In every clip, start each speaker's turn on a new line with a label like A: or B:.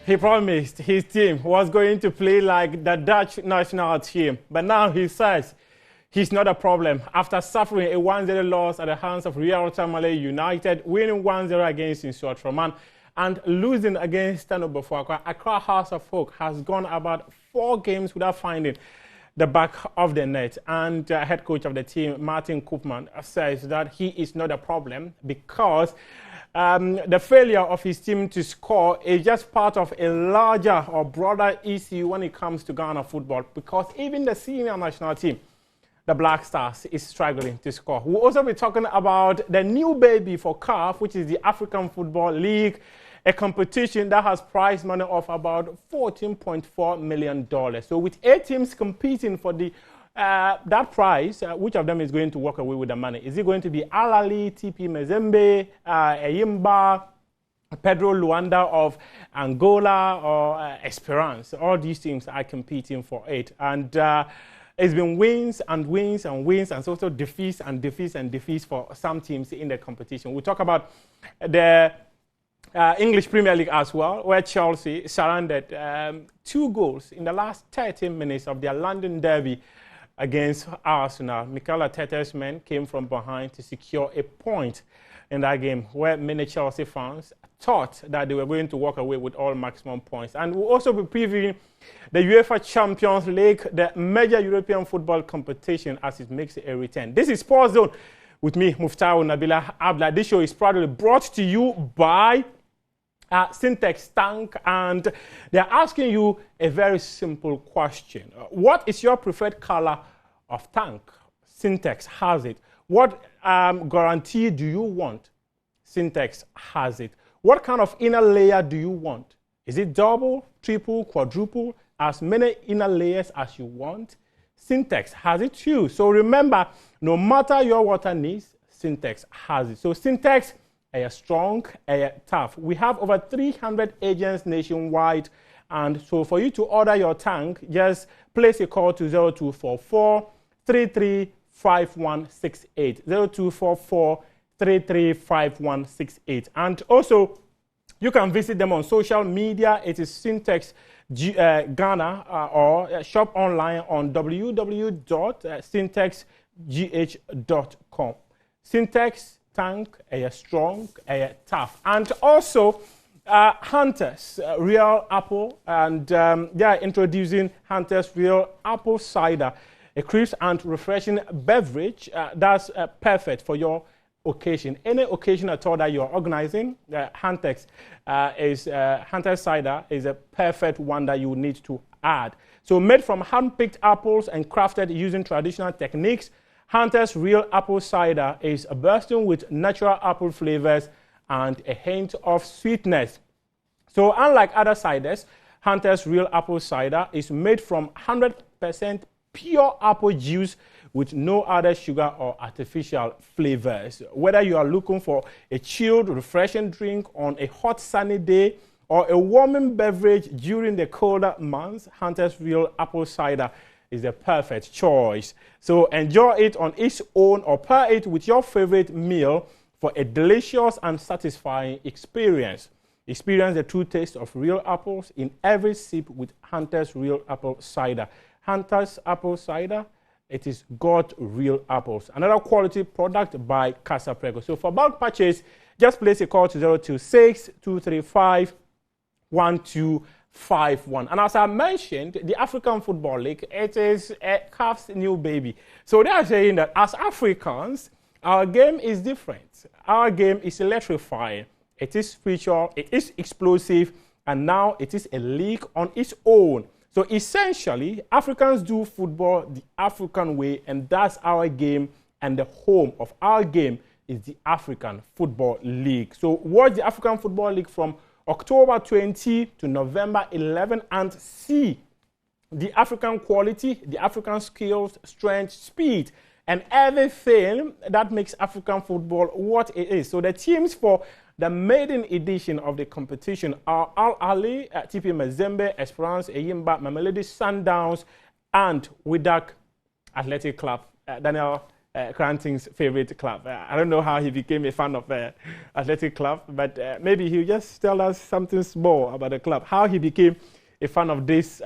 A: He promised his team was going to play like the Dutch national team, but now he says he's not a problem. After suffering a 1-0 loss at the hands of Real Tamale United, winning 1-0 against Insuatraman, and losing against Stanford Bridge, Accra House of Folk has gone about 4 games without finding the back of the net. And head coach of the team, Martin Koopman, says that he is not a problem because the failure of his team to score is just part of a larger or broader issue when it comes to Ghana football, because even the senior national team, the Black Stars, is struggling to score. We'll also be talking about the new baby for CAF, which is the African Football League, a competition that has prize money of about $14.4 million. So with 8 teams competing for the that prize, which of them is going to walk away with the money? Is it going to be Al Ali, TP Mazembe, Eyimba, Pedro Luanda of Angola, or Esperance? All these teams are competing for it. And it's been wins and wins and wins, and also defeats and defeats and defeats for some teams in the competition. We'll talk about the English Premier League as well, where Chelsea surrendered 2 goals in the last 30 minutes of their London derby against Arsenal. Mikel Arteta's men came from behind to secure a point in that game, where many Chelsea fans thought that they were going to walk away with all maximum points. And we'll also be previewing the UEFA Champions League, the major European football competition, as it makes a return. This is Sports Zone with me, Muftahu Nabila Abla. This show is proudly brought to you by Syntex Tank, and they're asking you a very simple question. What is your preferred color of tank? Syntex has it. What guarantee do you want? Syntex has it. What kind of inner layer do you want? Is it double, triple, quadruple? As many inner layers as you want? Syntex has it too. So remember, no matter your water needs, Syntex has it. So Syntex, strong, tough. We have over 300 agents nationwide, and so for you to order your tank, just place a call to 0244 335168, 0244 335168. And also, you can visit them on social media. It is Syntex Ghana, or shop online on www.syntexgh.com. Syntex Tank, strong, tough. And also, Hunters Real Apple, and they are introducing Hunters Real Apple Cider, a crisp and refreshing beverage that's perfect for your occasion. Any occasion at all that you're organizing, Hunters Cider is a perfect one that you need to add. So made from hand-picked apples and crafted using traditional techniques, Hunter's Real Apple Cider is bursting with natural apple flavors and a hint of sweetness. So unlike other ciders, Hunter's Real Apple Cider is made from 100% pure apple juice with no other sugar or artificial flavors. Whether you are looking for a chilled, refreshing drink on a hot, sunny day or a warming beverage during the colder months, Hunter's Real Apple Cider is the perfect choice. So enjoy it on its own or pair it with your favorite meal for a delicious and satisfying experience. Experience the true taste of real apples in every sip with Hunter's Real Apple Cider. Hunter's Apple Cider, it is got real apples. Another quality product by Casa Prego. So for bulk purchase, just place a call to 026 235 1251. And as I mentioned, the African Football League, it is CAF's new baby. So they are saying that as Africans, our game is different. Our game is electrifying. It is spiritual, it is explosive, and now it is a league on its own. So essentially, Africans do football the African way, and that's our game, and the home of our game is the African Football League. So watch the African Football League from October 20 to November 11 and see the African quality, the African skills, strength, speed, and everything that makes African football what it is. So the teams for the maiden edition of the competition are Al Ali, TP Mazembe, Esperance, Eyimba, Mamelodi Sundowns, and Wydad Athletic Club. Daniel Cranton's favorite club. I don't know how he became a fan of Athletic Club, but maybe he'll just tell us something small about the club. How he became a fan of this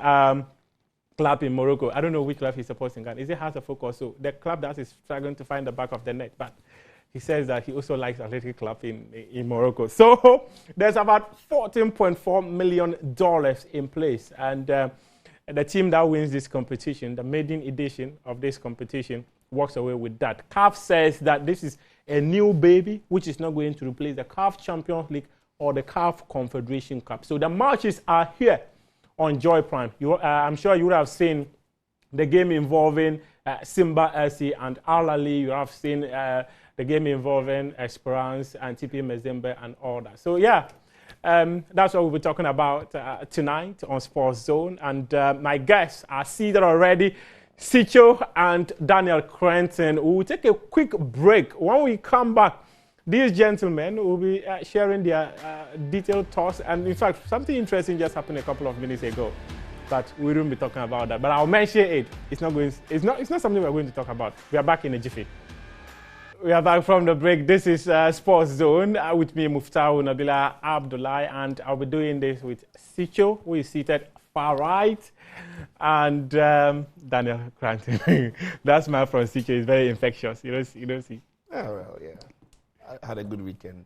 A: club in Morocco. I don't know which club he supports in Ghana. Is it Hearts of Oak or so? The club that is struggling to find the back of the net, but he says that he also likes Athletic Club in Morocco. So there's about $14.4 million in place. And the team that wins this competition, the maiden edition of this competition, walks away with that. CAF says that this is a new baby, which is not going to replace the CAF Champions League or the CAF Confederation Cup. So the matches are here on Joy Prime. I'm sure you would have seen the game involving Simba SC and Al Ahly. You have seen the game involving Esperance and TP Mazembe and all that. So yeah, that's what we'll be talking about tonight on Sports Zone. And my guests are seated already, Sicho and Daniel Cranton. We will take a quick break. When we come back, these gentlemen will be sharing their detailed thoughts. And in fact, something interesting just happened a couple of minutes ago, but we won't be talking about that. But I'll mention it. It's not something we're going to talk about. We are back in a jiffy. We are back from the break. This is Sports Zone with me, Muftau Nabila Abdullah, and I'll be doing this with Sicho, who is seated far right, and Daniel Cranton. That's my friend Sicho. He's very infectious. You don't see.
B: Oh, well, yeah. I had a good weekend.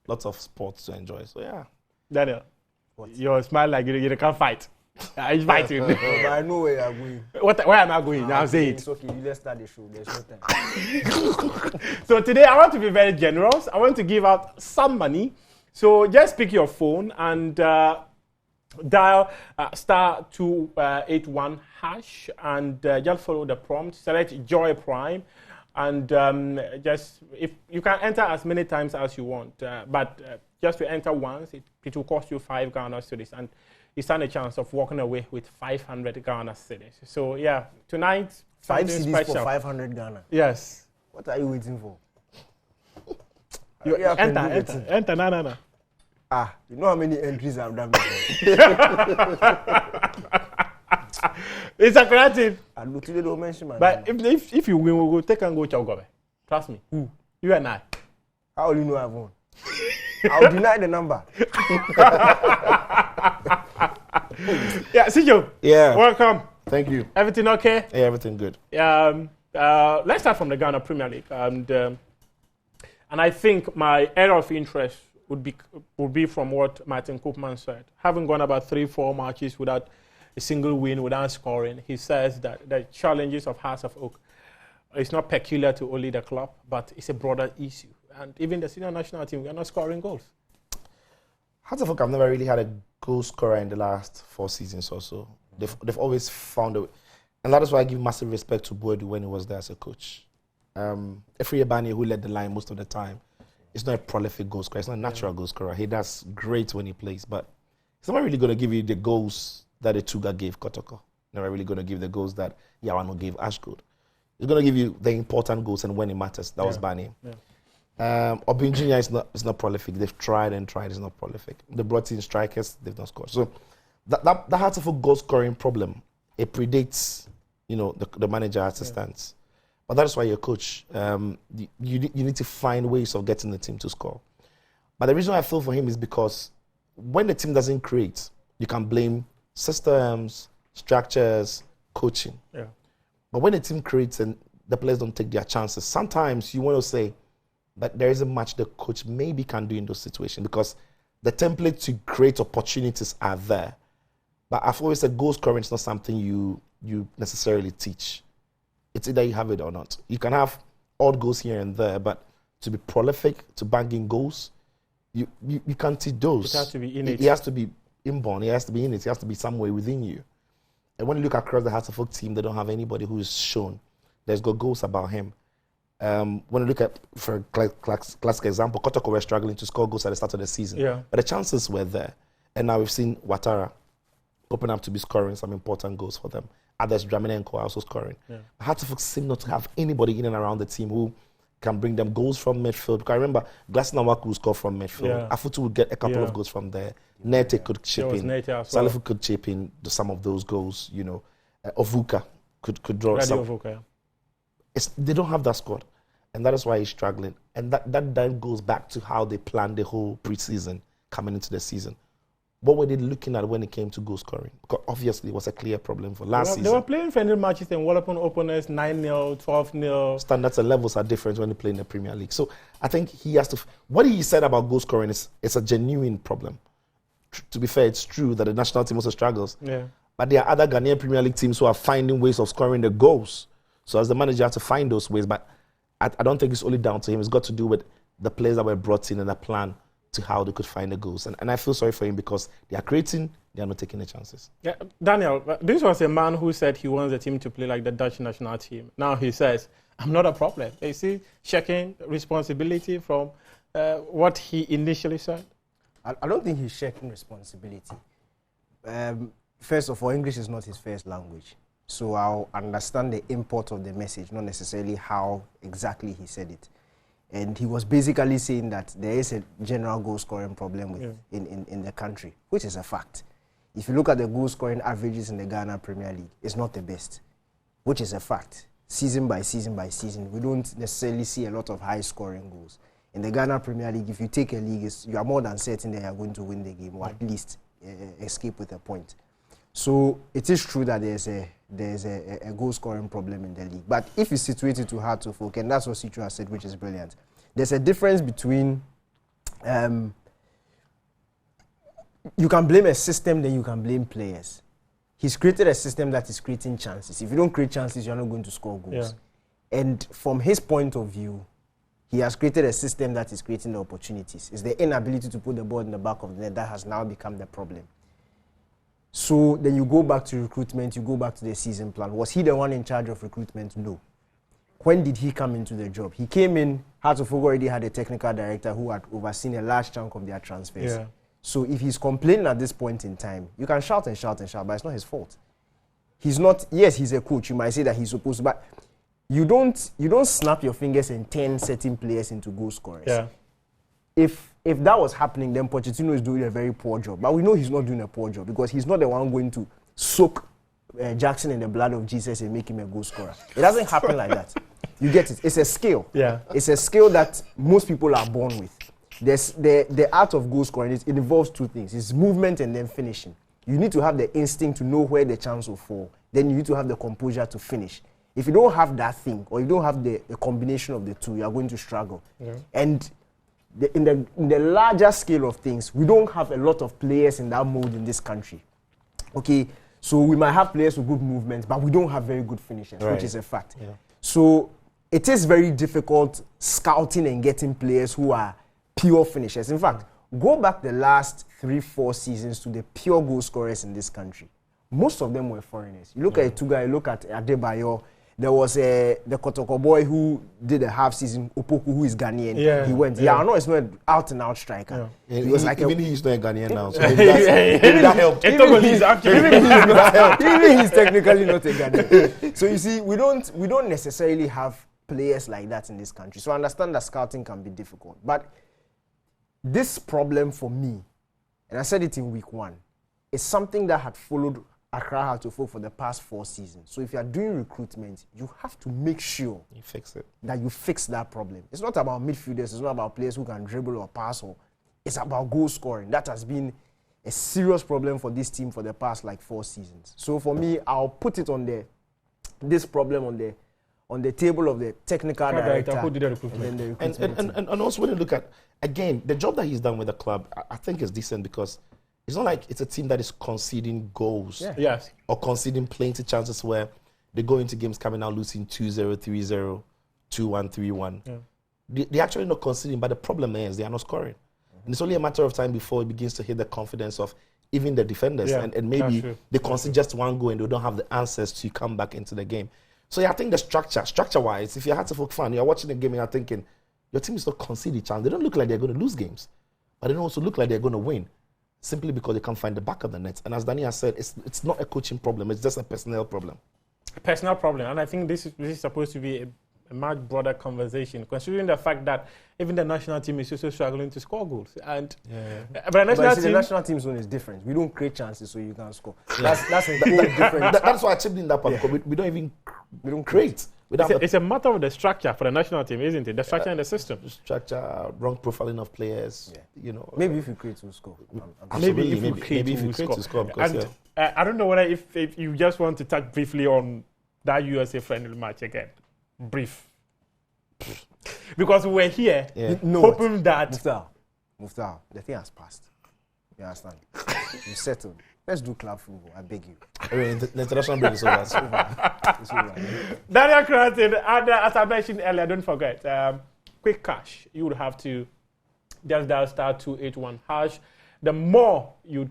B: Lots of sports to enjoy. So yeah.
A: Daniel, you smile like you can't fight. I'm fighting.
C: But I know where you're going.
A: Where am I going? Now say it.
C: It's okay. Let's start the show. There's no time.
A: So today I want to be very generous. I want to give out some money. So just pick your phone and dial *281# and just follow the prompt. Select Joy Prime. And just, if you can enter as many times as you want, but just to enter once, it will cost you 5 Ghana cedis, and you stand a chance of walking away with 500 Ghana cedis. So yeah, tonight,
C: 5
A: something
C: cedis
A: special.
C: for 500 Ghana.
A: Yes.
C: What are you waiting for?
A: Enter, no.
C: You know how many entries I've done before?
A: It's a creative.
C: And today don't mention my
A: But
C: name.
A: if you win, we'll go take and go Chogobe. Trust me.
C: Who?
A: You and I.
C: How will you know I've won? I'll deny the number.
A: Yeah, Sijo.
B: Yeah.
A: Welcome.
B: Thank you.
A: Everything okay?
B: Yeah, everything good.
A: Let's start from the Ghana Premier League. And I think my area of interest would be from what Martin Koopman said. Having gone about 3-4 matches without a single win, without scoring, he says that the challenges of Hearts of Oak is not peculiar to only the club, but it's a broader issue. And even the senior national team, we are not scoring goals.
B: Hearts of Oak have never really had a goal scorer in the last 4 seasons or so. They've always found a way. And that is why I give massive respect to Boadu when he was there as a coach. Efri Ebani, who led the line most of the time, is not a prolific goal scorer. He's not a natural goal scorer. He does great when he plays, but he's not really going to give you the goals that Etuga gave Kotoko. Never really going to give the goals that Yawano gave Ashgood. He's going to give you the important goals and when it matters. That was Bani. Obin Jr. is not prolific. They've tried and tried. It's not prolific. They brought in strikers. They've not scored. So that Hearts of Oak goal scoring problem, it predates, the manager assistants. But that's why you're a coach. You need to find ways of getting the team to score. But the reason I feel for him is because when the team doesn't create, you can blame systems, structures, coaching. Yeah. But when the team creates and the players don't take their chances, sometimes you want to say that there isn't much the coach maybe can do in those situations because the template to create opportunities are there. But I've always said goal scoring is not something you necessarily teach. It's either you have it or not. You can have odd goals here and there, but to be prolific, to bang in goals, you can't teach those.
A: It has to be innate.
B: It has to be inborn. It has to be in it. It has to be somewhere within you. And when you look across the Hearts of Oak team, they don't have anybody who is shown. There's got goals about him. When you look at, for a classic example, Kotoko were struggling to score goals at the start of the season. Yeah. But the chances were there. And now we've seen Ouattara open up to be scoring some important goals for them. Others, Draminenko, are also scoring. Yeah. Hearts of Oak seem not to have anybody in and around the team who can bring them goals from midfield. Because I remember Glasner Waku would score from midfield. Yeah. Afutu would get a couple of goals from there. Nete could chip in. Salifu could chip in some of those goals. Ovuka could draw some.
A: Ovuka,
B: they don't have that squad. And that is why he's struggling. And that then goes back to how they planned the whole preseason coming into the season. What were they looking at when it came to goal scoring? Because obviously it was a clear problem for last season.
A: They were playing friendly matches and walloping opponents 9-0, 12-0.
B: Standards and levels are different when they play in the Premier League. So I think he has to... What he said about goal scoring is it's a genuine problem. To be fair, it's true that the national team also struggles.
A: Yeah.
B: But there are other Ghanaian Premier League teams who are finding ways of scoring the goals. So as the manager, you have to find those ways. But I don't think it's only down to him. It's got to do with the players that were brought in and the plan to how they could find the goals. And I feel sorry for him because they are creating, they are not taking the chances.
A: Yeah, Daniel, this was a man who said he wants the team to play like the Dutch national team. Now he says, I'm not a problem. You see, checking responsibility from what he initially said.
C: I don't think he's checking responsibility. First of all, English is not his first language. So I'll understand the import of the message, not necessarily how exactly he said it. And he was basically saying that there is a general goal scoring problem with in the country, which is a fact. If you look at the goal scoring averages in the Ghana Premier League, it's not the best, which is a fact. Season by season by season, we don't necessarily see a lot of high scoring goals. In the Ghana Premier League, if you take a league, you are more than certain that you are going to win the game, or at least escape with a point. So it is true that there's a goal scoring problem in the league. But if you situate it to hard to folk, and that's what Situ has said, which is brilliant, there's a difference between you can blame a system, then you can blame players. He's created a system that is creating chances. If you don't create chances, you're not going to score goals. Yeah. And from his point of view, he has created a system that is creating the opportunities. It's the inability to put the ball in the back of the net that has now become the problem. So then you go back to recruitment, you go back to the season plan. Was he the one in charge of recruitment? No. When did he come into the job? He came in, Hartlepool already had a technical director who had overseen a large chunk of their transfers. Yeah. So if he's complaining at this point in time, you can shout and shout and shout, but it's not his fault. He's not, yes, he's a coach. You might say that he's supposed to, but you don't snap your fingers and turn certain players into goal scorers. Yeah. If that was happening, then Pochettino is doing a very poor job. But we know he's not doing a poor job because he's not the one going to soak Jackson in the blood of Jesus and make him a goal scorer. It doesn't happen like that. You get it. It's a skill. Yeah. It's a skill that most people are born with. There's the art of goal scoring. It involves two things. It's movement and then finishing. You need to have the instinct to know where the chance will fall. Then you need to have the composure to finish. If you don't have that thing, or you don't have the combination of the two, you are going to struggle. Yeah. And in the larger scale of things, we don't have a lot of players in that mode in this country. Okay, so we might have players with good movements, but we don't have very good finishers, which is a fact. Yeah. So it is very difficult scouting and getting players who are pure finishers. In fact, go back the last 3-4 seasons to the pure goal scorers in this country. Most of them were foreigners. You look at Etuga, you look at Adebayo. There was the Kotoko boy who did a half season, Opoku, who is Ghanaian. Yeah, he went. Yeah, I know it's not an out and out striker. Yeah. He was like even he's not a Ghanaian now. So maybe that helped. Even he's technically not a Ghanaian. So you see, we don't necessarily have players like that in this country. So I understand that scouting can be difficult, but this problem for me, and I said it in week 1, is something that had followed Accra Hartlepool for the past 4 seasons. So if you are doing recruitment, you have to make sure
B: you fix it.
C: That you fix that problem. It's not about midfielders, it's not about players who can dribble or pass, or it's about goal scoring. That has been a serious problem for this team for the past 4 seasons. So for me, I'll put it on this problem on the table of the technical director
A: who did the recruitment.
B: And also when you look at, again, the job that he's done with the club, I think is decent because it's not like it's a team that is conceding goals or conceding plenty chances where they go into games coming out losing 2-0, 3-0, 2-1, 3-1. Yeah. They're actually not conceding, but the problem is they are not scoring. Mm-hmm. And it's only a matter of time before it begins to hit the confidence of even the defenders. Yeah. And maybe they concede just one goal and they don't have the answers to come back into the game. So I think the structure-wise, if you're a Hartlepool fan, you're watching the game and you're thinking, your team is not conceding chance. They don't look like they're going to lose games, but they don't also look like they're going to win. Simply because they can't find the back of the net. And as Danny has said, it's not a coaching problem, it's just a personnel problem.
A: A personal problem. And I think this is supposed to be a much broader conversation, considering the fact that even the national team is also struggling to score goals. And but the
C: national team zone is different. We don't create chances so you can score. That's a whole different.
B: That's why I chipped in that part, because we don't create.
A: It's a matter of the structure for the national team, isn't it? The structure and the system.
B: Structure, wrong profiling of players.
C: Yeah. Maybe if you create to score.
A: Maybe if you create to score. Because, I don't know whether if you just want to touch briefly on that USA friendly match again. Brief. Because we were here hoping that...
C: Muftar, the thing has passed. You understand? You settled. Let's do club football, I beg you.
B: The international break is over.
C: It's over.
A: Daniel Cranton, and as I mentioned earlier, don't forget, quick cash. You would have to just dial *281#. The more you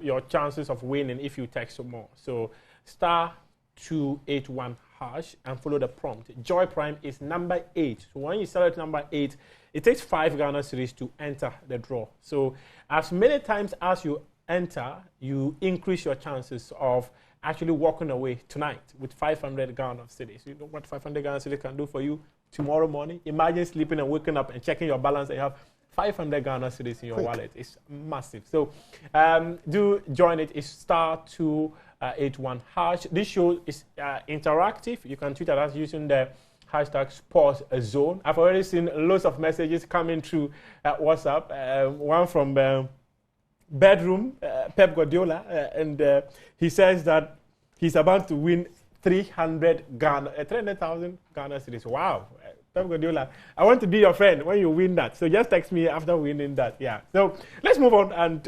A: your chances of winning if you text more. So *281# and follow the prompt. Joy Prime is number 8. So when you select number 8, it takes 5 Ghana cedis to enter the draw. So as many times as you enter, you increase your chances of actually walking away tonight with 500 Ghana cedis. You know what 500 Ghana cedis can do for you tomorrow morning? Imagine sleeping and waking up and checking your balance and you have 500 Ghana cedis in your wallet. It's massive. So do join it. It's *281#. This show is interactive. You can tweet at us using the hashtag #SportsZone. I've already seen loads of messages coming through WhatsApp. One from Bedroom, Pep Guardiola, and he says that he's about to win 300,000 Ghana cedis. Wow, Pep Guardiola, I want to be your friend when you win that. So just text me after winning that. Yeah. So let's move on and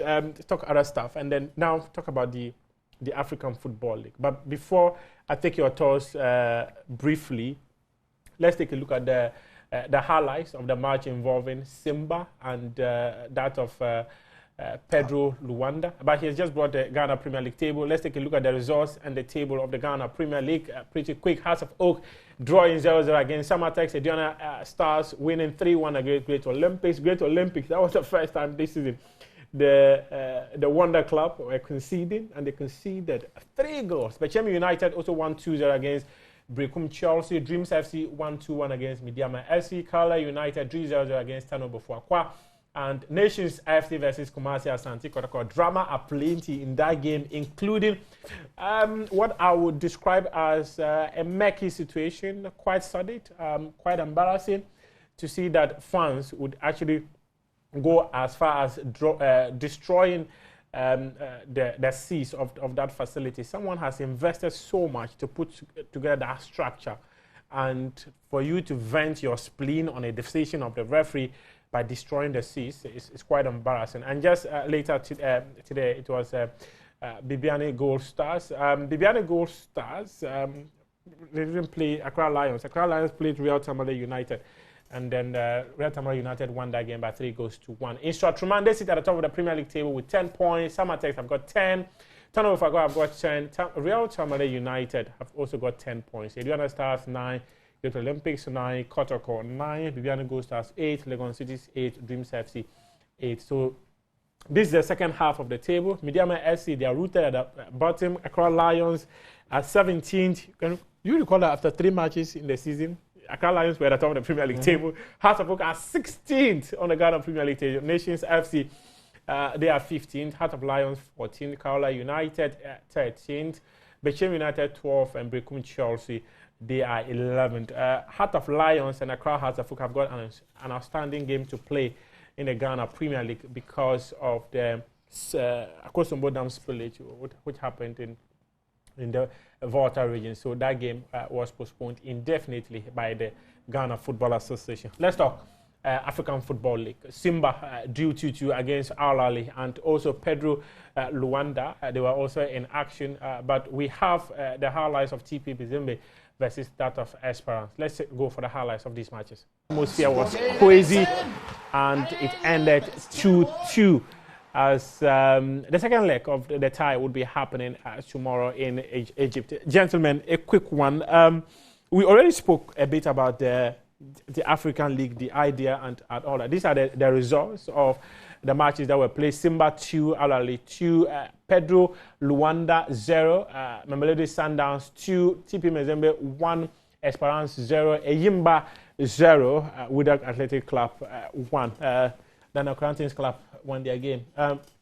A: talk other stuff, and then now talk about the African Football League. But before I take your thoughts briefly, let's take a look at the highlights of the match involving Simba and that of Pedro Luanda. But he has just brought the Ghana Premier League table. Let's take a look at the results and the table of the Ghana Premier League. Pretty quick. Hearts of Oak drawing 0-0 against Samatex. Aduana Stars winning 3-1 against Great Olympics. Great Olympics, that was the first time this season the Wonder Club were conceding, and they conceded 3 goals. Bechemi United also won 2-0 against Brekum Chelsea. Dreams FC 1-2-1 against Midiama FC. Kala United 3-0 against Tano Bofuakwa. And Nations FC versus Kumasi Asante Kotoko. Drama aplenty in that game, including what I would describe as a murky situation, quite sordid, quite embarrassing to see that fans would actually go as far as destroying the seats of that facility. Someone has invested so much to put together that structure, and for you to vent your spleen on a decision of the referee by destroying the seats is quite embarrassing. And just later today, it was Bibiani Gold Stars. Bibiani Gold Stars, they didn't play Accra Lions. Accra Lions played Real Tamale United. And then Real Tamale United won that game by 3-1. Instruct Truman, they sit at the top of the Premier League table with 10 points. Samatex have got 10. Tano Fago have got 10. Real Tamale United have also got 10 points. Aduana Stars 9. Great Olympics 9, Kotoko 9, Bibiani Gold Stars 8, Legon Cities 8, Dreams FC 8. So this is the second half of the table. Midiama SC, they are rooted at the bottom. Accra Lions at 17th. Can you recall that after 3 matches in the season, Accra Lions were at the top of the Premier League table. Hearts of Oak are 16th on the Ghana Premier League table. Nations FC, they are 15th. Heart of Lions 14th. Kaola United 13th. Bechem United 12th, and Brekum Chelsea, they are 11th. Heart of Lions and Accra Hearts of Oak have got an outstanding game to play in the Ghana Premier League because of the Akosombo Dam spillage, which happened in the Volta region. So that game was postponed indefinitely by the Ghana Football Association. Let's talk African Football League. Simba drew 2-2 against Al Ahly, and also Pedro Luanda. They were also in action, but we have the highlights of TP Bizimbe versus that of Esperance. Let's go for the highlights of these matches. The atmosphere was crazy, and it ended 2-2 as the second leg of the tie would be happening tomorrow in Egypt. Gentlemen, a quick one. We already spoke a bit about the African League, the idea and all that. These are the results of the matches that were played. Simba 2, Al Ahly 2, Pedro Luanda 0, Mamelodi Sundowns 2, TP Mazembe 1, Esperance 0, Eyimba 0, Wydad Athletic Club 1. Daniel Cranton's club won their game.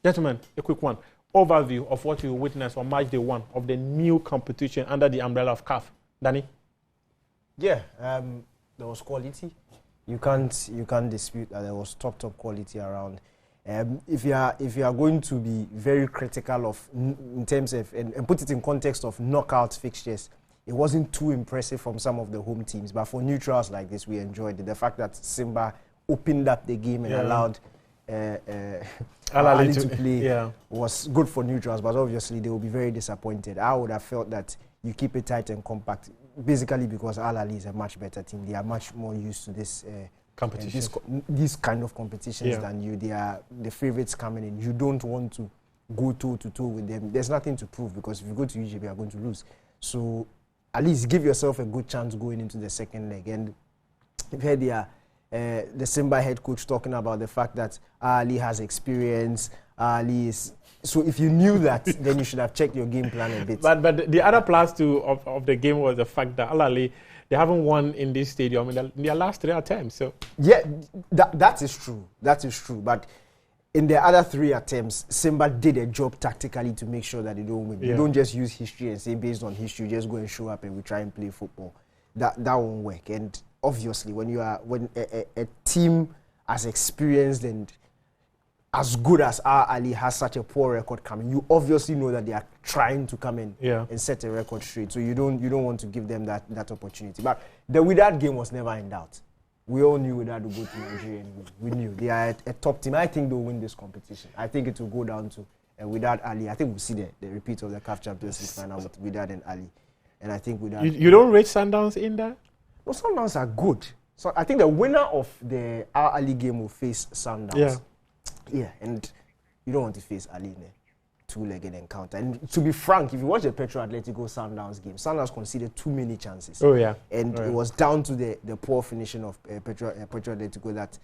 A: Gentlemen, a quick one. Overview of what you witnessed on match day 1 of the new competition under the umbrella of CAF. Danny?
C: Yeah, there was quality. You can't dispute that there was top quality around. If you are going to be very critical of in terms of and put it in context of knockout fixtures, it wasn't too impressive from some of the home teams. But for neutrals like this, we enjoyed it. The fact that Simba opened up the game and allowed Al Ahly to play was good for neutrals. But obviously, they will be very disappointed. I would have felt that you keep it tight and compact, basically because Al Ahly is a much better team. They are much more used to this competition, these kind of competitions than you. They are the favourites coming in. You don't want to go toe-to-toe with them. There's nothing to prove because if you go to Egypt, you are going to lose. So at least give yourself a good chance going into the second leg. And you've heard the Simba head coach talking about the fact that Ali has experience. Ali is... So if you knew that, then you should have checked your game plan a bit.
A: But the other plus too of the game was the fact that Al Ahly, they haven't won in this stadium in their last 3 attempts. So
C: yeah, that is true. That is true. But in the other 3 attempts, Simba did a job tactically to make sure that they don't win. You don't just use history and say based on history, you just go and show up and we try and play football. That won't work. And obviously, when a team as experienced and as good as Al Ahly has such a poor record coming, you obviously know that they are trying to come in and set a record straight. So you don't want to give them that opportunity. But the Wydad game was never in doubt. We all knew Wydad would go to Nigeria and we knew they are a top team. I think they'll win this competition. I think it will go down to Wydad Ali. I think we'll see the repeat of the CAF Champions League final with Wydad and Ali. And I think Wydad...
A: You don't rate Sundowns in there?
C: No, Sundowns are good. So I think the winner of the Al Ali game will face Sundowns. Yeah, and you don't want to face Ali in a 2-legged encounter. And to be frank, if you watch the Petro Atletico Sundowns game, Sundowns conceded too many chances. And it was down to the poor finishing of Petro Atletico that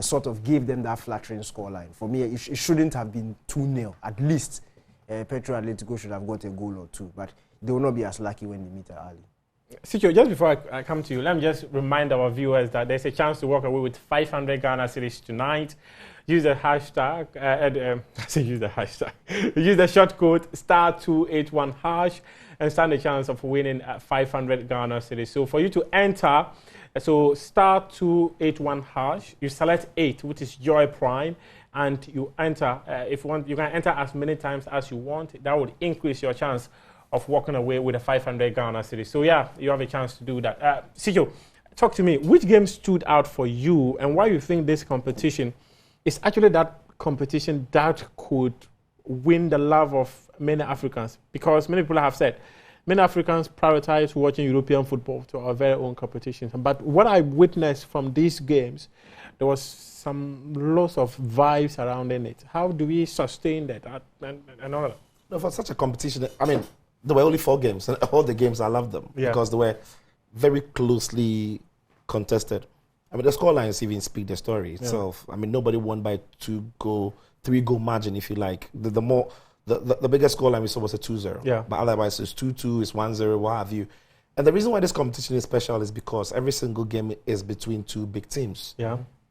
C: sort of gave them that flattering scoreline. For me, it shouldn't have been 2-0. At least Petro Atletico should have got a goal or 2, but they will not be as lucky when they meet Ali.
A: Sicho, just before I come to you, let me just remind our viewers that there's a chance to walk away with 500 Ghana cedis tonight. Use the hashtag, use the short code *281# and stand a chance of winning 500 Ghana cedis. So for you to enter, so *281#, you select 8, which is Joy Prime, and you enter. If you want, you can enter as many times as you want. That would increase your chance of walking away with a 500 Ghana cedis. So yeah, you have a chance to do that. Sicho, talk to me. Which game stood out for you, and why you think this competition is actually that competition that could win the love of many Africans? Because many people have said many Africans prioritize watching European football to our very own competitions. But what I witnessed from these games, there was some loss of vibes surrounding it. How do we sustain that and all that?
B: No, for such a competition, I mean, there were only 4 games, and all the games I loved them because they were very closely contested. I mean, the scorelines even speak the story itself. I mean, nobody won by 3-goal margin, if you like. The biggest scoreline we saw was a 2-0. But otherwise, it's 2-2, it's 1-0, what have you. And the reason why this competition is special is because every single game is between 2 big teams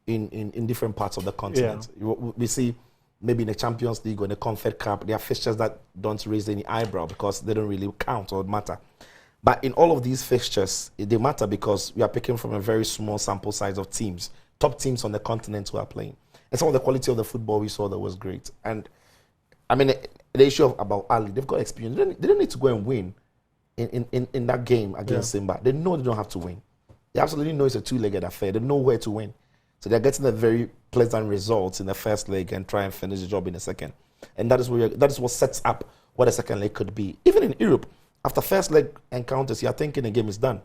B: in different parts of the continent. We see maybe in the Champions League or in the Confed Cup, there are fixtures that don't raise any eyebrow because they don't really count or matter. But in all of these fixtures, they matter because we are picking from a very small sample size of teams, top teams on the continent who are playing. And some of the quality of the football we saw that was great. And I mean, the issue about Ali, they've got experience. They don't need to go and win in that game against Simba. They know they don't have to win. They absolutely know it's a 2-legged affair. They know where to win. So they're getting a very pleasant results in the first leg and try and finish the job in the second. And that is what sets up what a second leg could be. Even in Europe, after first leg encounters, you're thinking the game is done.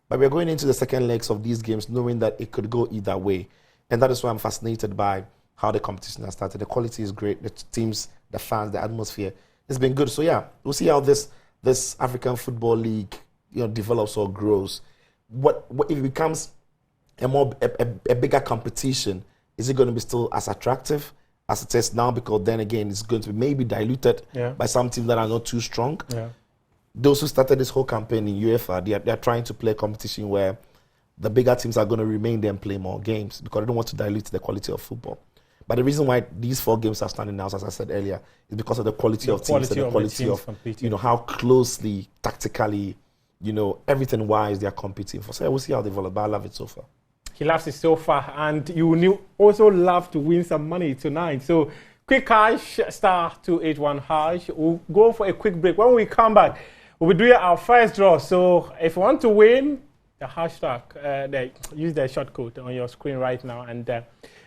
B: But we're going into the second legs of these games knowing that it could go either way. And that is why I'm fascinated by how the competition has started. The quality is great. The teams, the fans, the atmosphere. It's been good. So yeah, we'll see how this African Football League develops or grows. What if it becomes a bigger competition? Is it going to be still as attractive as it is now? Because then again, it's going to be maybe diluted by some teams that are not too strong. Those who started this whole campaign in UEFA, they're trying to play a competition where the bigger teams are going to remain there and play more games because they don't want to dilute the quality of football. But the reason why these 4 games are standing out, as I said earlier, is because of the quality of teams and the quality of how closely, tactically, everything wise they are competing for. So we'll see how they develop, but I love it so far.
A: He loves it so far, and you also love to win some money tonight. So quick cash *281#. We'll go for a quick break. When we come back, we'll be doing our first draw. So if you want to win, the hashtag, use the short code on your screen right now, and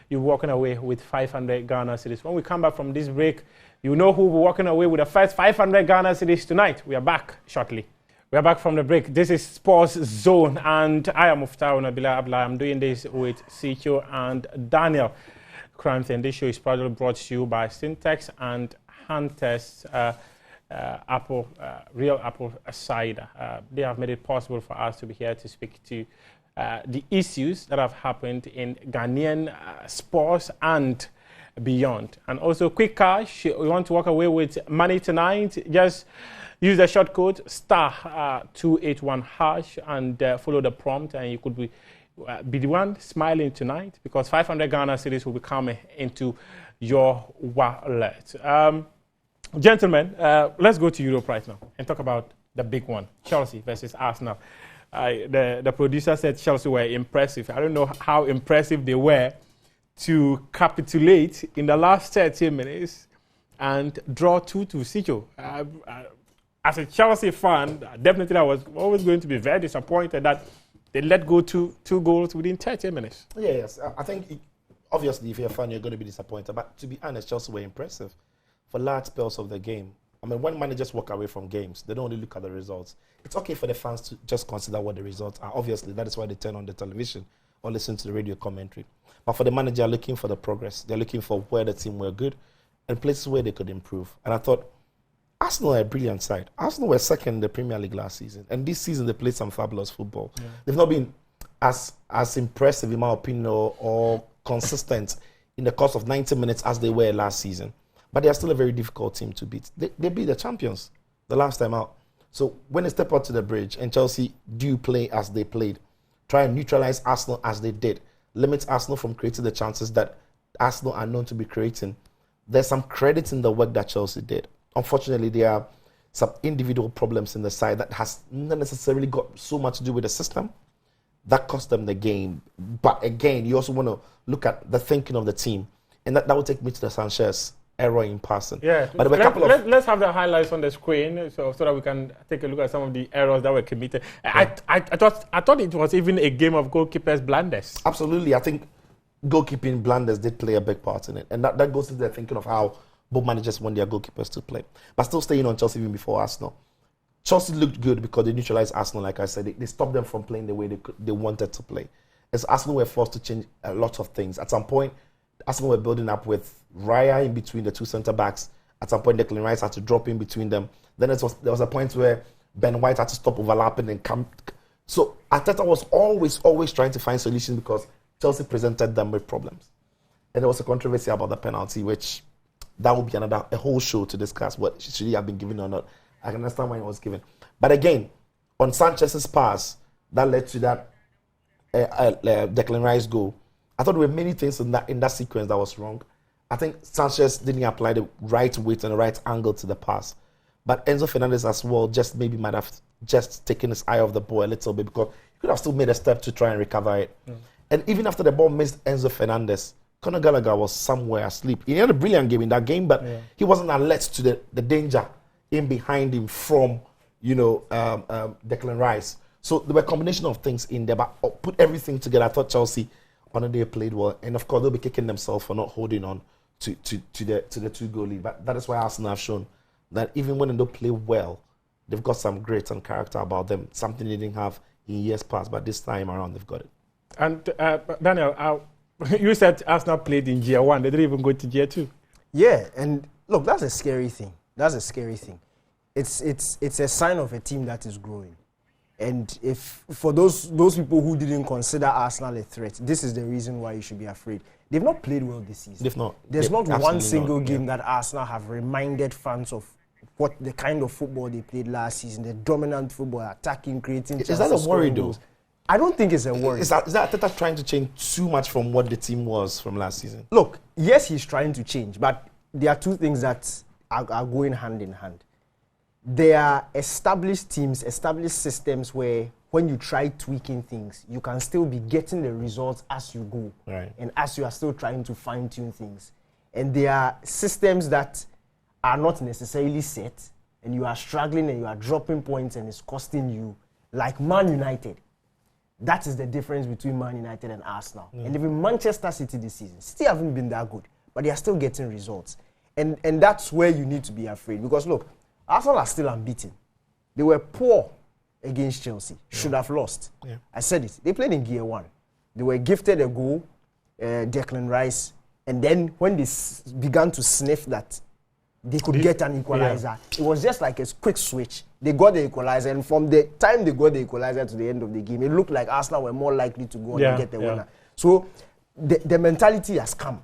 A: you're walking away with 500 Ghana cedis. When we come back from this break, you know who will be walking away with the first 500 Ghana cedis tonight. We are back shortly. We are back from the break. This is Sports Zone, and I am Muftau Nabila Abla. I'm doing this with Sicho and Daniel Crimes, and this show is proudly brought to you by Syntex and Hunters Real Apple Cider. They have made it possible for us to be here to speak to the issues that have happened in Ghanaian sports and beyond. And also quick cash. We want to walk away with money tonight. Just use the short code *281# and follow the prompt, and you could be the one smiling tonight, because 500 Ghana cedis will be coming into your wallet. Gentlemen, let's go to Europe right now and talk about the big one, Chelsea versus Arsenal. The producer said Chelsea were impressive. I don't know how impressive they were to capitulate in the last 30 minutes and draw 2-2. Sicho, as a Chelsea fan, definitely I was always going to be very disappointed that they let go two goals within 30 minutes.
B: Yes. I think, obviously, if you're a fan, you're going to be disappointed. But to be honest, Chelsea were impressive for large spells of the game. I mean, when managers walk away from games, they don't only look at the results. It's okay for the fans to just consider what the results are. Obviously, that is why they turn on the television or listen to the radio commentary. But for the manager, looking for the progress. They're looking for where the team were good and places where they could improve. And I thought, Arsenal are a brilliant side. Arsenal were second in the Premier League last season. And this season, they played some fabulous football. Yeah. They've not been as impressive, in my opinion, or consistent in the course of 90 minutes as they were last season. But they are still a very difficult team to beat. They beat the champions the last time out. So when they step out to the bridge and Chelsea do play as they played, try and neutralize Arsenal as they did, limit Arsenal from creating the chances that Arsenal are known to be creating, there's some credit in the work that Chelsea did. Unfortunately, there are some individual problems in the side that has not necessarily got so much to do with the system. That cost them the game. But again, you also want to look at the thinking of the team. And that will take me to the Sanchez error in passing.
A: Yeah, but let's have the highlights on the screen so that we can take a look at some of the errors that were committed. Yeah. I thought it was even a game of goalkeepers' blunders.
B: Absolutely. I think goalkeeping blunders did play a big part in it. And that goes into the thinking of how both managers want their goalkeepers to play. But still staying on Chelsea even before Arsenal. Chelsea looked good because they neutralized Arsenal, like I said. They stopped them from playing the way they wanted to play. As Arsenal were forced to change a lot of things. At some point, Arsenal were building up with Raya in between the two centre-backs. At some point, Declan Rice had to drop in between them. Then there was a point where Ben White had to stop overlapping and come. So Arteta was always trying to find solutions because Chelsea presented them with problems. And there was a controversy about the penalty, which that would be a whole show to discuss what should he have been given or not. I can understand why it was given. But again, on Sanchez's pass, that led to that Declan Rice goal. I thought there were many things in that sequence that was wrong. I think Sanchez didn't apply the right weight and the right angle to the pass. But Enzo Fernandez as well might have just taken his eye off the ball a little bit because he could have still made a step to try and recover it. Mm. And even after the ball missed Enzo Fernandez, Conor Gallagher was somewhere asleep. He had a brilliant game in that game, but he wasn't alert to the danger in behind him from, Declan Rice. So there were a combination of things in there, but put everything together. I thought Chelsea on the day played well, and of course they'll be kicking themselves for not holding on to the 2-goal lead. But that is why Arsenal have shown that even when they don't play well, they've got some grit and character about them. Something they didn't have in years past, but this time around they've got it.
A: And Daniel, you said Arsenal played in Gear 1. They didn't even go to Gear 2.
C: Yeah, and look, that's a scary thing. It's a sign of a team that is growing. And if for those people who didn't consider Arsenal a threat, this is the reason why you should be afraid. They've not played well this season.
B: They've not.
C: There's not one single game that Arsenal have reminded fans of what the kind of football they played last season, the dominant football, attacking, creating chances.
B: Is that a worry, though?
C: I don't think it's a worry.
B: Is that Arteta trying to change too much from what the team was from last season?
C: Look, yes, he's trying to change, but there are two things that are going hand in hand. there are established teams, established systems where when you try tweaking things, you can still be getting the results as you go.
B: Right.
C: And as you are still trying to fine-tune things. And there are systems that are not necessarily set, and you are struggling and you are dropping points and it's costing you, like Man United. That is the difference between Man United and Arsenal. And even Manchester City this season, City haven't been that good, but they are still getting results. And that's where you need to be afraid. Because look, Arsenal are still unbeaten. They were poor against Chelsea. Should have lost.
B: Yeah.
C: I said it. They played in gear 1. They were gifted a goal, Declan Rice. And then when they began to sniff that they could get an equalizer, it was just like a quick switch. They got the equalizer. And from the time they got the equalizer to the end of the game, it looked like Arsenal were more likely to go and get the winner. So the mentality has come.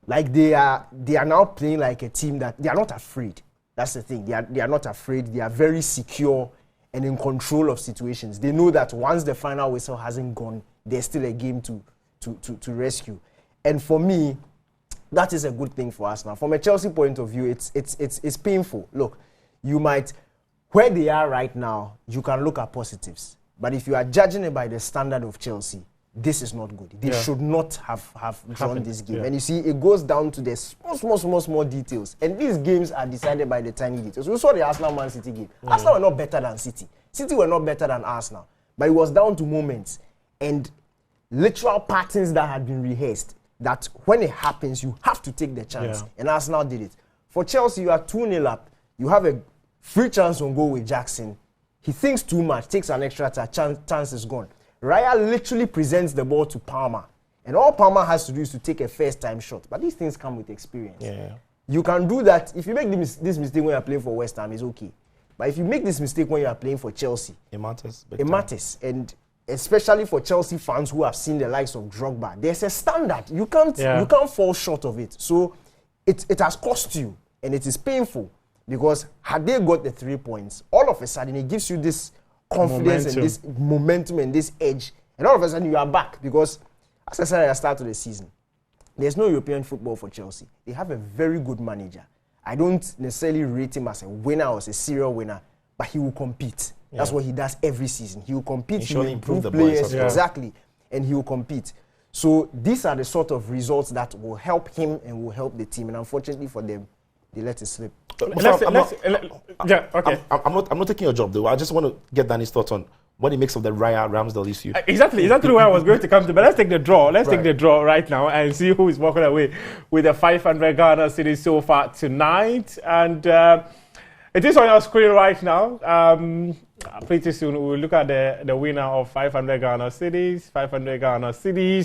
C: Like they are now playing like a team that they are not afraid. That's the thing. They are not afraid. They are very secure and in control of situations. They know that once the final whistle hasn't gone, there's still a game to rescue. And for me, that is a good thing for us now. From a Chelsea point of view, it's painful. Look, you might, where they are right now, you can look at positives. But if you are judging it by the standard of Chelsea, this is not good. They should not have drawn this game. And you see, it goes down to the small details. And these games are decided by the tiny details. We saw the Arsenal-Man City game. Arsenal were not better than City. City were not better than Arsenal. But it was down to moments and literal patterns that had been rehearsed, that when it happens, you have to take the chance. And Arsenal did it. For Chelsea, you are 2-0 up. You have a free chance on goal with Jackson. He thinks too much, takes an extra chance is gone. Raya literally presents the ball to Palmer. And all Palmer has to do is to take a first-time shot. But these things come with experience. You can do that. If you make this mistake when you're playing for West Ham, it's okay. But if you make this mistake when you are playing for Chelsea,
B: it matters.
C: It matters. And especially for Chelsea fans who have seen the likes of Drogba, there's a standard. You can't fall short of it. So it has cost you, and it is painful. Because had they got the 3 points, all of a sudden it gives you this confidence and this momentum and this edge, and all of a sudden you are back. Because as I said at the start of the season, there's no European football for Chelsea. They have a very good manager. I don't necessarily rate him as a winner or as a serial winner, but he will compete. That's what he does every season. He will compete. He will improve the players. Exactly. And he will compete. So these are the sort of results that will help him and will help the team. And unfortunately for them, they let it slip.
B: I'm not taking your job though. I just want to get Danny's thoughts on what he makes of the Raya Ramsdale issue.
A: Exactly where I was going to come to. But let's take the draw. Let's take the draw right now and see who is walking away with the 500 Ghana cedis so far tonight. And it is on your screen right now. Pretty soon we'll look at the winner of 500 Ghana cedis. 500 Ghana cedis.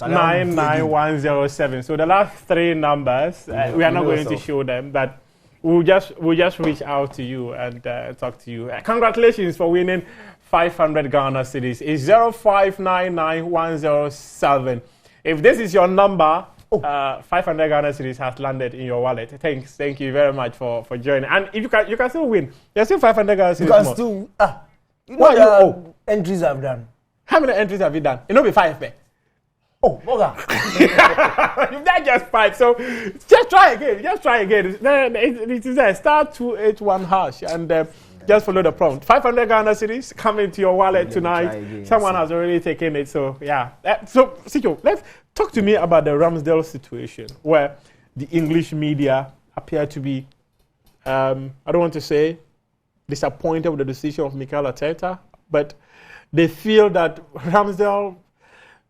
A: 05999107. So the last 3 numbers, we are not going to show them, but we'll just reach out to you and talk to you. Congratulations for winning 500 Ghana cedis. It's 05999107. If this is your number, 500 Ghana cedis has landed in your wallet. Thank you very much for joining. And if you can still win. There's still 500 Ghana cedis.
C: You can still. You know the entries I've done.
A: How many entries have you done? It will be 5 pay.
C: Boga.
A: You've done just 5. So just try again. It is there. Star 281 hash and just follow the prompt. 500 Ghana cedis coming into your wallet tonight. Someone has already taken it. So yeah. So Sicho, let's talk to me about the Ramsdale situation where the English media appear to be, I don't want to say disappointed with the decision of Mikel Arteta, but they feel that Ramsdale,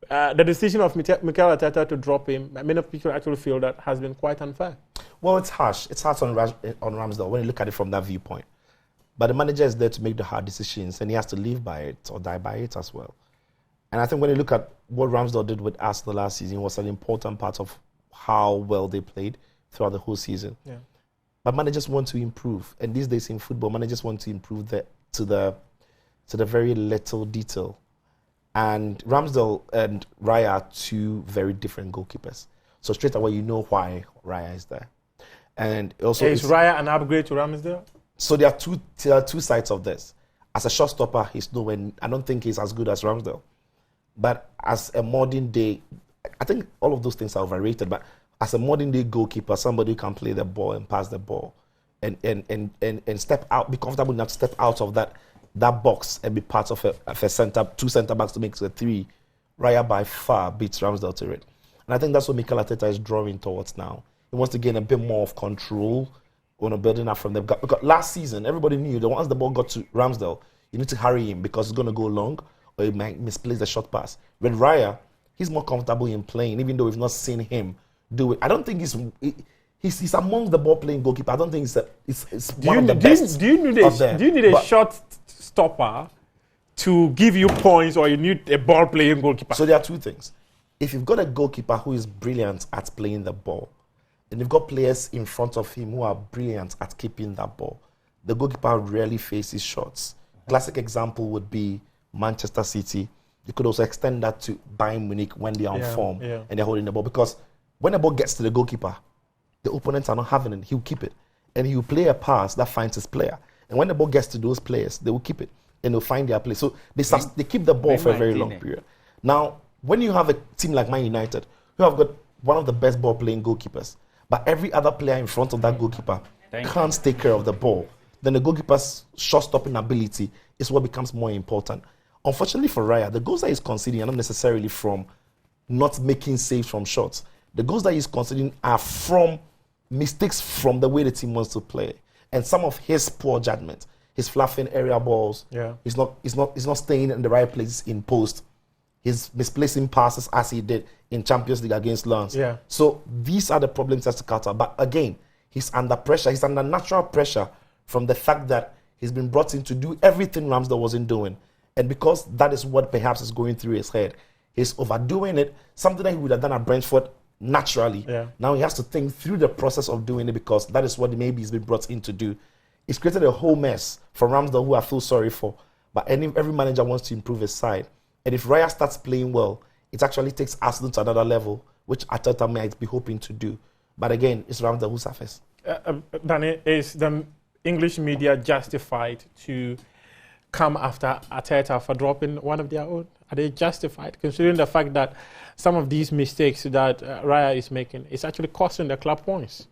A: the decision of Mikel Arteta to drop him, many people actually feel that has been quite unfair.
B: Well, it's harsh. It's harsh on Ramsdale when you look at it from that viewpoint. But the manager is there to make the hard decisions, and he has to live by it or die by it as well. And I think when you look at what Ramsdale did with Arsenal last season, it was an important part of how well they played throughout the whole season. Yeah. But managers want to improve, and these days in football, managers want to improve to the very little detail. And Ramsdale and Raya are 2 very different goalkeepers. So straight away, you know why Raya is there. And also,
A: is Raya an upgrade to Ramsdale?
B: So there are two sides of this. As a shotstopper, he's nowhere. I don't think he's as good as Ramsdale. But as a modern day, I think all of those things are overrated. But as a modern day goalkeeper, somebody who can play the ball and pass the ball and step out, be comfortable enough to step out of that box and be part of a two centre backs to make it a 3. Raya by far beats Ramsdale to it. And I think that's what Mikel Arteta is drawing towards now. He wants to gain a bit more of control on building up from them. Because last season, everybody knew that once the ball got to Ramsdale, you need to hurry him because it's going to go long or he might misplace the short pass. With Raya, he's more comfortable in playing, even though we've not seen him do it. I don't think he's among the ball-playing goalkeeper. I don't think it's one of the best.
A: Do you need a short stopper to give you points, or you need a ball-playing goalkeeper?
B: So there are two things. If you've got a goalkeeper who is brilliant at playing the ball, and you've got players in front of him who are brilliant at keeping that ball, the goalkeeper rarely faces shots. Classic example would be Manchester City. You could also extend that to Bayern Munich when they are on form and they're holding the ball. Because when the ball gets to the goalkeeper, the opponents are not having it. He'll keep it. And he'll play a pass that finds his player. And when the ball gets to those players, they will keep it. And they'll find their place. So they keep the ball for a very long period. Now, when you have a team like Man United, who have got one of the best ball-playing goalkeepers, but every other player in front of that goalkeeper can't take care of the ball, then the goalkeeper's shot-stopping ability is what becomes more important. Unfortunately for Raya, the goals that he's conceding are not necessarily from not making saves from shots. The goals that he's conceding are from mistakes from the way the team wants to play. And some of his poor judgment, his fluffing area balls, he's not staying in the right places in post. He's misplacing passes as he did in Champions League against Lens. So these are the problems that's to counter. But again, he's under pressure. He's under natural pressure from the fact that he's been brought in to do everything Ramsdale wasn't doing. And because that is what perhaps is going through his head, he's overdoing it, something that he would have done at Brentford naturally. Now he has to think through the process of doing it because that is what maybe he's been brought in to do. It's created a whole mess for Ramsdale, who I feel sorry for. But every manager wants to improve his side. And if Raya starts playing well, it actually takes Arsenal to another level, which Arteta might be hoping to do. But again, it's Ramsdale who suffers.
A: Danny, is the English media justified to come after Arteta for dropping one of their own? Are they justified, considering the fact that some of these mistakes that Raya is making is actually costing the club points?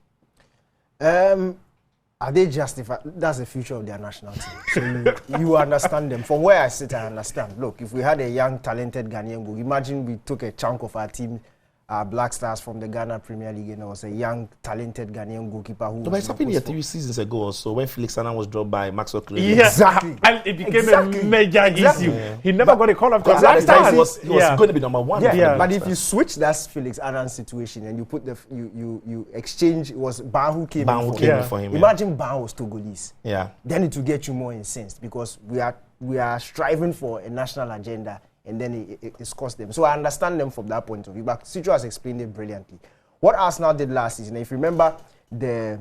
C: Are they justified? That's the future of their national team. So you understand them. From where I sit, I understand. Look, if we had a young, talented Ghanaian goal, imagine we took a chunk of our team, Black Stars from the Ghana Premier League, and there was a young, talented Ghanaian goalkeeper who.
B: But it's happened here 3 seasons ago or so when Felix Annan was dropped by Maxwell Clay.
A: Exactly. And it became a major issue. He never got a call up to
B: that time. He was going to be number 1.
C: But if you switch that Felix Annan situation and you put you exchange, it was Ban who came in for him. Imagine Ban was Togolese. Then it will get you more incensed because we are striving for a national agenda. And then it's cost them. So I understand them from that point of view. But Sicho has explained it brilliantly. What Arsenal did last season, if you remember the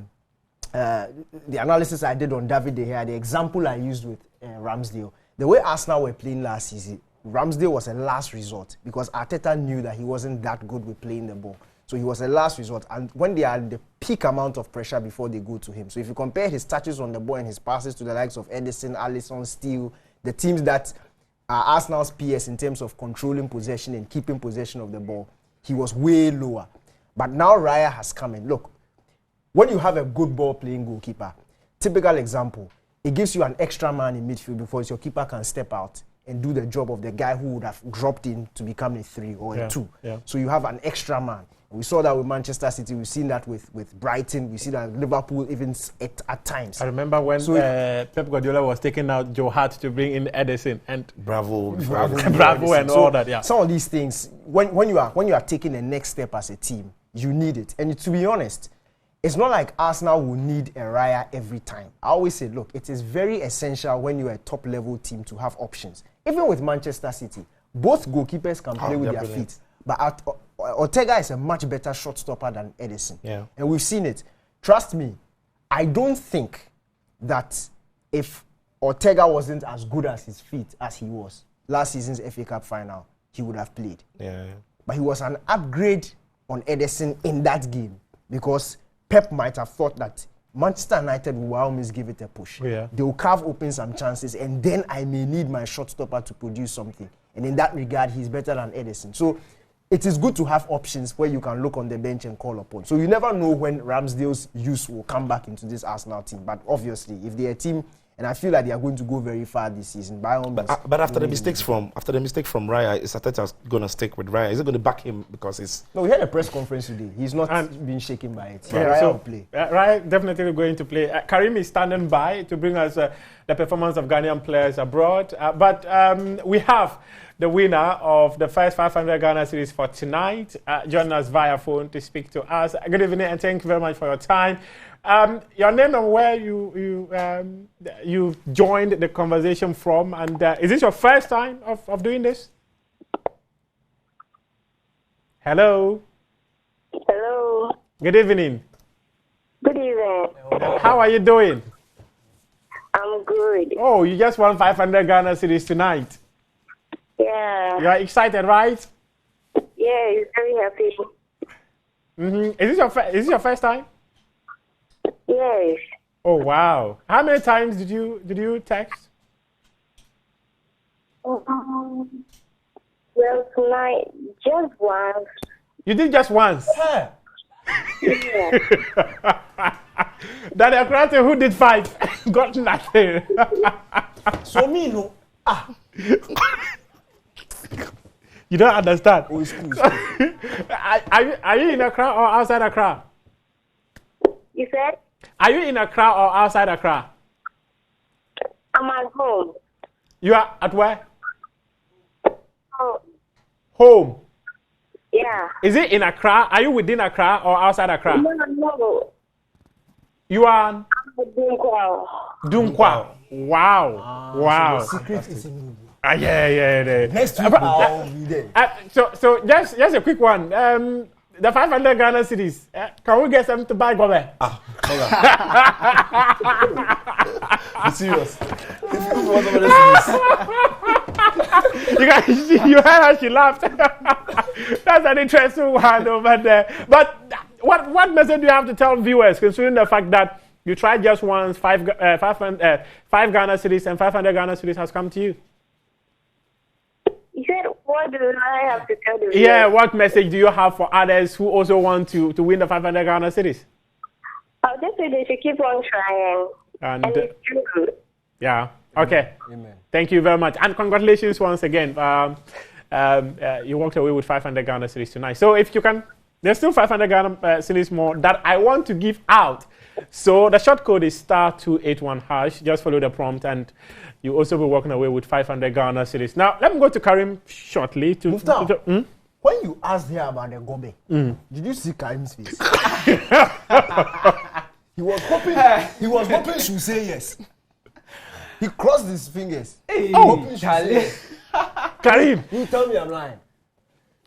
C: analysis I did on David De Gea, the example I used with Ramsdale, the way Arsenal were playing last season, Ramsdale was a last resort because Arteta knew that he wasn't that good with playing the ball. So he was a last resort. And when they are the peak amount of pressure before they go to him. So if you compare his touches on the ball and his passes to the likes of Edison, Alisson, Steele, the teams that Arsenal's PS in terms of controlling possession and keeping possession of the ball, he was way lower. But now Raya has come in. Look, when you have a good ball-playing goalkeeper, typical example, it gives you an extra man in midfield because your keeper can step out and do the job of the guy who would have dropped in to become a 3 or a 2. So you have an extra man. We saw that with Manchester City. We've seen that with Brighton. We see that with Liverpool even at times.
A: I remember when Pep Guardiola was taking out Joe Hart to bring in Edison and
B: Bravo
A: and all that.
C: Some of these things, when you are taking the next step as a team, you need it. And to be honest, it's not like Arsenal will need a Raya every time. I always say, look, it is very essential when you're a top-level team to have options. Even with Manchester City, both goalkeepers can play with their feet. But Ortega is a much better shot stopper than Edison. And we've seen it. Trust me, I don't think that if Ortega wasn't as good as his feet as he was last season's FA Cup final, he would have played. But he was an upgrade on Edison in that game because Pep might have thought that Manchester United will always give it a push. They will carve open some chances and then I may need my shot stopper to produce something. And in that regard, he's better than Edison. So it is good to have options where you can look on the bench and call upon. So you never know when Ramsdale's use will come back into this Arsenal team. But obviously, if they're a team, and I feel like they are going to go very far this season, by all means.
B: But after the mistake from Raya, is Arteta going to stick with Raya? Is it going to back him because it's...
C: No, we had a press conference today. He's not been shaken by it.
A: Yeah,
C: Raya
A: so
C: will play.
A: Raya definitely going to play. Karim is standing by to bring us the performance of Ghanaian players abroad. But we have the winner of the first 500 Ghana series for tonight, joining us via phone to speak to us. Good evening and thank you very much for your time. Your name and where you joined the conversation from, and is this your first time of doing this? Hello.
D: Hello.
A: Good evening.
D: Good evening.
A: How are you doing?
D: I'm good.
A: Oh, you just won 500 Ghana series tonight.
D: Yeah.
A: You are excited, right?
D: Yeah, he's very happy.
A: Mm-hmm. Is this your first time?
D: Yes.
A: Oh wow! How many times did you text?
D: Well, tonight, just once.
A: You did just once.
D: Yeah.
A: Daniel Krate, who did 5, got nothing.
C: So me, no.
A: You don't understand.
C: Oh, it's cool.
A: Are you in Accra or outside Accra?
D: You said?
A: Are you in Accra or outside Accra?
D: I'm at home.
A: You are at where?
D: Oh,
A: Home.
D: yeah.
A: Is it in Accra? Are you within Accra or outside Accra?
D: No.
A: You are
D: I'm at Dunkwa.
A: Dunkwa. Wow. Wow.
C: So the secret is in you.
A: Yeah.
C: Next week, I'll be there.
A: So just a quick one. The 500 Ghana cities. Can we get them to buy Gobe?
B: Be serious.
A: You heard how she laughed. That's an interesting one over there. But what message do you have to tell viewers, considering the fact that you tried just once, 5 Ghana cities and 500 Ghana cities has come to you?
D: You said, what do I have to tell the
A: Yeah,
D: viewers?
A: what message do you have for others who also want to win the 500 Ghana cities?
D: I'll just say they should keep on trying.
A: And
D: it's true.
A: yeah, okay.
C: Amen.
A: Thank you very much. And congratulations once again. You walked away with 500 Ghana cities tonight. So if you can, there's still 500 Ghana cities more that I want to give out. So the short code is *281#. Just follow the prompt and you also be walking away with 500 Ghana cities. Now, let me go to Karim shortly.
C: When you asked her about the Gobe, did you see Karim's face? He was hoping she would say yes. He crossed his fingers.
E: Hey,
C: hoping she would say yes.
A: Karim,
C: You tell me I'm lying.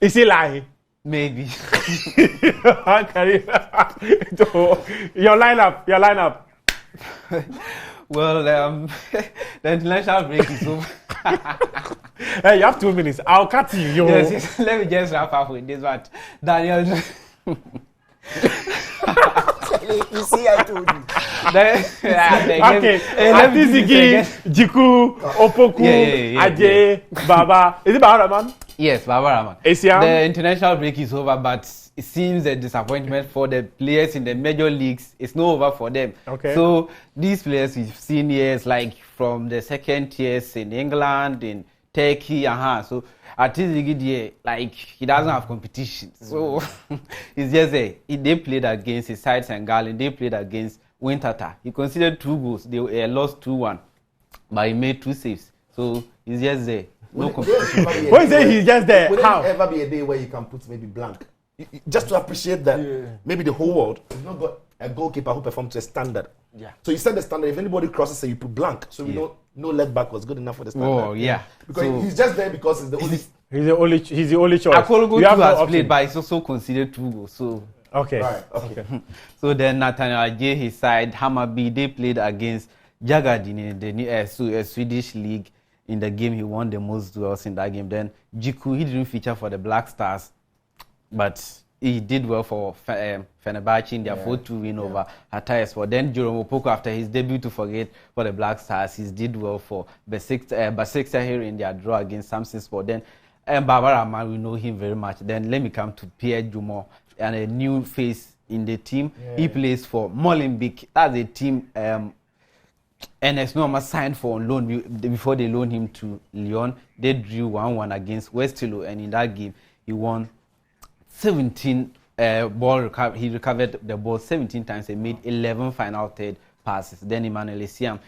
A: is he lying?
E: maybe.
A: Karim, your lineup.
E: Well, the international break is over.
A: Hey, you have 2 minutes. I'll cut you. Yo.
E: Yes, let me just wrap up with this one. Daniel.
C: You see, I told you.
A: Okay. Atizigi, Jiku, Opoku, Aje, Baba. Is it Baba Rahman?
E: Yes, Baba Rahman. The international break is over, but it seems a disappointment for the players in the major leagues. It's not over for them.
A: Okay.
E: So these players we've seen years like from the second tiers in England, in Turkey, so Atizigi, like he doesn't have competition. So it's just they played against his side Senegal, they played against Wintata. He conceded 2 goals. They lost 2-1, but he made 2 saves. So he's just there. No competition.
A: When you say he's just there,
B: Would
A: how?
B: there ever be a day where you can put maybe blank? Just to appreciate that maybe the whole world has not got a goalkeeper who performed to a standard.
C: Yeah.
B: So you set the standard. If anybody crosses, you put blank. So we know no leg back was good enough for the standard.
E: Oh yeah.
B: Because
E: So
B: he's just there because he's the only.
A: He's the only choice.
E: Akologo
A: You have
E: too
A: no
E: has
A: option.
E: played, but he's also considered 2 goals. So
A: Okay.
B: Right. Okay.
E: so then Nathaniel Ajay, his side, Hammarby, they played against Jagarin in the Swedish league. In the game, he won the most duels in that game. Then Jiku, he didn't feature for the Black Stars, but he did well for Fenerbahce in their 4-2 win over Hatayspor. Then Jerome Opoku, after his debut to forget for the Black Stars, he did well for Besiktas here in their draw against Samsunspor. Then Barbara Man, we know him very much. Then let me come to Pierre Dumont, and a new face in the team. Yeah. He plays for Molenbeek. That's a team NS Norma signed for on loan before they loaned him to Lyon. They drew 1-1 against Westerlo, and in that game he won 17 ball. He recovered the ball 17 times and made 11 final third passes. Then Emmanuel Esiam,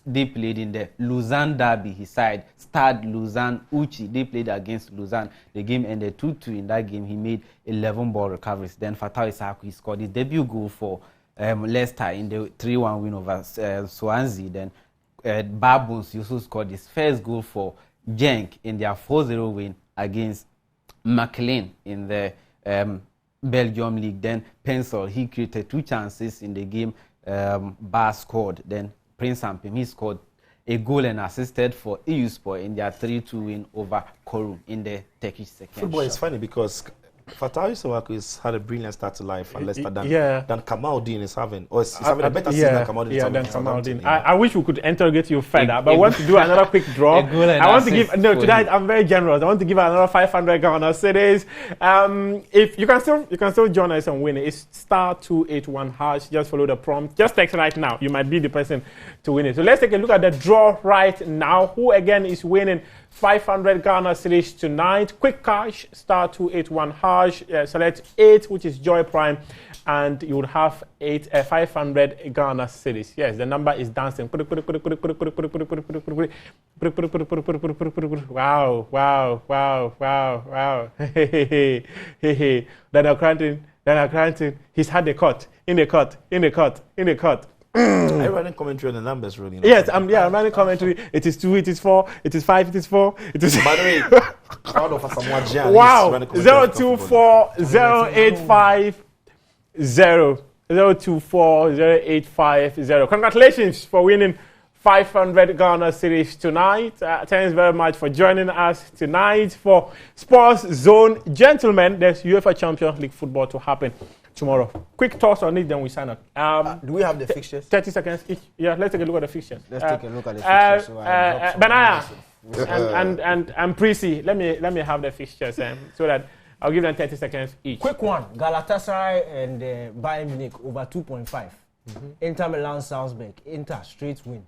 E: they played in the Lausanne derby. His side, Stade Lausanne Uchi, they played against Lausanne. The game ended 2-2. In that game, he made 11 ball recoveries. Then Fatal Isaku, he scored his debut goal for Leicester in the 3-1 win over Swansea. Then Baboons, he also scored his first goal for Genk in their 4-0 win against McLean in the Belgium League. Then Pencil, he created 2 chances in the game. Bar scored. Then Prince Ampim, he scored a goal and assisted for EU Sport in their 3-2 win over Korum in the Turkish second.
B: Football is funny because Fatal Isawaku has had a brilliant start to life at Leicester than Kamaldeen is having. Or he's having a better season than Kamaldeen.
A: Yeah, than Kamaldeen. I wish we could interrogate you further, but I want to do another quick draw. I want to give, tonight I'm very generous. I want to give another 500 Ghana cedis. If you can still join us and win it. It's *281#. Just follow the prompt. Just text right now. You might be the person to win it. So let's take a look at the draw right now. Who again is winning 500 Ghana cedis tonight? Quick cash, *281#. Select 8, which is Joy Prime, and you would have 500 Ghana cedis. Yes, the number is dancing. Wow. Daniel Cranton, he's had the cut. In the cut.
B: Are you running commentary on the numbers, really?
A: Yes, I'm running commentary. It is 2, it is 4, it is 5, it is 4, it is.
B: By the way, proud of Asamoah.
A: Wow, 0240850 0240850. Congratulations for winning 500 Ghana cedis tonight. Thanks very much for joining us tonight for Sports Zone. Gentlemen, there's UEFA Champions League football to happen tomorrow. Quick thoughts on it, then we sign up.
C: Do we have the fixtures?
A: 30 seconds each. Yeah, let's take a look at the fixtures.
C: Let's take a look at the fixtures.
A: Benaya and Prissy, let me have the fixtures so that I'll give them 30 seconds each.
C: Quick one. Galatasaray and Bayern Munich over 2.5. Inter Milan Salzburg. Inter straight win.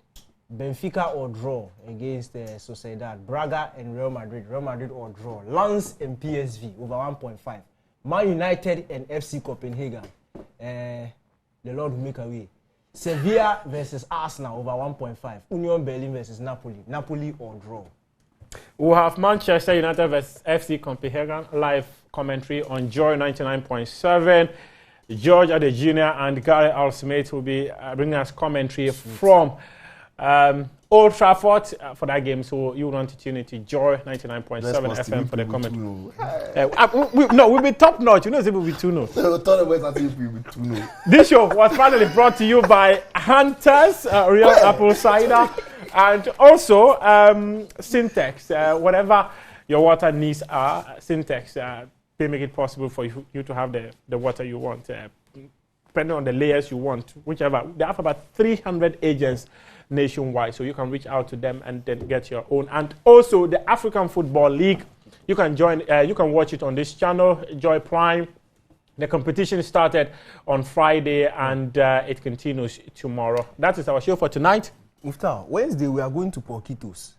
C: Benfica or draw against Sociedad. Braga and Real Madrid. Real Madrid or draw. Lens and PSV over 1.5. Man United and FC Copenhagen. The Lord will make a way. Sevilla versus Arsenal over 1.5. Union Berlin versus Napoli. Napoli or draw.
A: We'll have Manchester United versus FC Copenhagen. Live commentary on Joy 99.7. George Adejunior and Gary Al-Smith will be bringing us commentary from Old Trafford for that game. So you want to tune into Joy 99.7 FM for the commentary. We'll be top notch. You know, it will be 2-0. This show was finally brought to you by Hunters Real Apple Cider and also Syntex. Whatever your water needs are, Syntex. They make it possible for you to have the water you want, depending on the layers you want, whichever. They have about 300 agents nationwide, so you can reach out to them and then get your own. And also the African Football League, you can join. You can watch it on this channel, Joy Prime. The competition started on Friday and it continues tomorrow. That is our show for tonight.
C: Mufta, Wednesday we are going to Porquitos.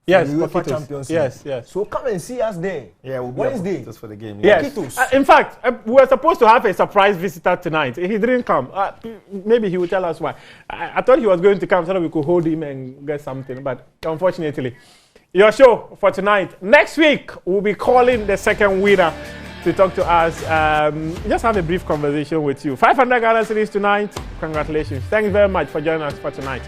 A: Yes,
C: Champions League.
A: Yes.
C: So come and see us there.
B: Yeah, we'll be
C: Wednesday
B: just for the game.
A: Yes. In fact, we were supposed to have a surprise visitor tonight. He didn't come. Maybe he will tell us why. I thought he was going to come so that we could hold him and get something, but unfortunately. Your show for tonight. Next week, we'll be calling the second winner to talk to us. Just have a brief conversation with you. 500 Ghana cedis tonight. Congratulations. Thanks very much for joining us for tonight.